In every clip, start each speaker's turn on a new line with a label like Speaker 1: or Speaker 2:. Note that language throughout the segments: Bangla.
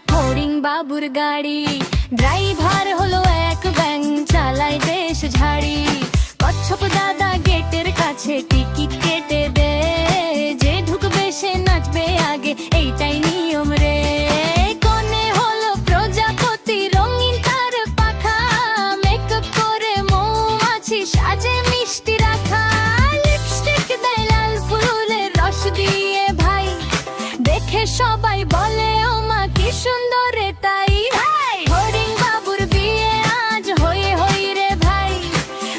Speaker 1: ফড়িং বাবুর গাড়ি। ড্রাইভার হলো এক ব্যাং, চালায় দেশ ঝাড়ি। কচ্ছপ দাদা গেটের কাছে টিকিট কেটে দে, যে ঢুকবে সে নাচবে আগে, এইটাই নিয়ম রে। কনে হলো প্রজাপতি, রঙিন তার পাখা, মেকআপ করে মৌমাছি সাজে মিষ্টি রাখা। লিপস্টিক দেয় লাল ফুলের রস দিয়ে ভাই, দেখে সবাই বলে ও মা কি সুন্দর রে তাই। ভাই ফড়িং বাবুর বিয়ে আজ হয়ে হই রে ভাই,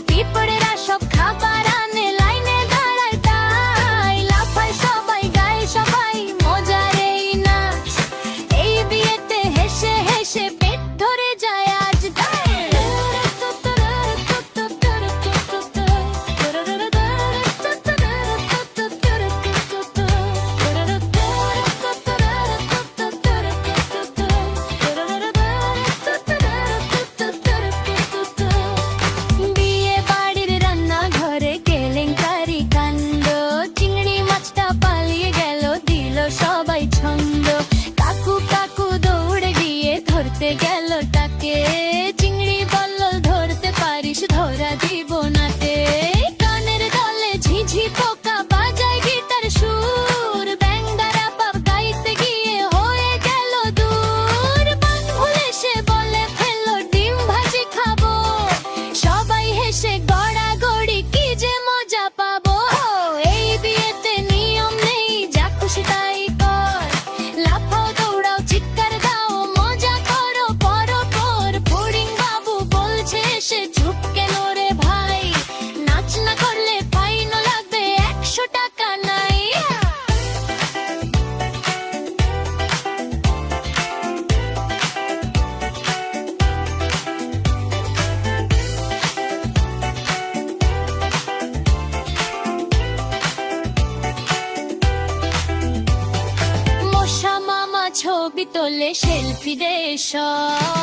Speaker 1: পিঁপড়েরা সব খাবার আনে লাইনে দাঁড়ায় তাই। লাফায় সবাই গায় সবাই মজার এই নাচ, এই বিয়েতে হেসে হেসে পেট ধরে যায় আজ তাই। বিয়ে বাড়ির রান্নাঘরে কেলেঙ্কারি কাণ্ড, চিংড়ি মাছটা পালিয়ে গেল দিল সবাই ছন্দ। কাকু কাকু দৌড়ে গিয়ে ধরতে গেল তাকে, চিংড়ি বলল ধরতে পারিস ধরা দিব নাতে। কানের দলে ঝিঝি পোকা বাজায় গিটার সুর, ব্যাং দ্বারা পাপ গাইতে গিয়ে হয়ে গেল দূর। বান ভুলে সে বলে ফেললো ডিম ভাজি খাবো, সবাই হেসে গড়াগড়ি কি যে মজা পাবো। এই বিয়েতে নিয়ম নেই, যা খুশি তাই কর, লাফাও দৌড়াও চিৎকার দাও মজা করো পরপর। ফড়িং বাবু বলছে সে চুপ কেন রে ভাই, নাচ না করলে ফাইন লাগবে 100 টাকা নাই। মশা মামা ছবি তোলে সেলফি দে সব,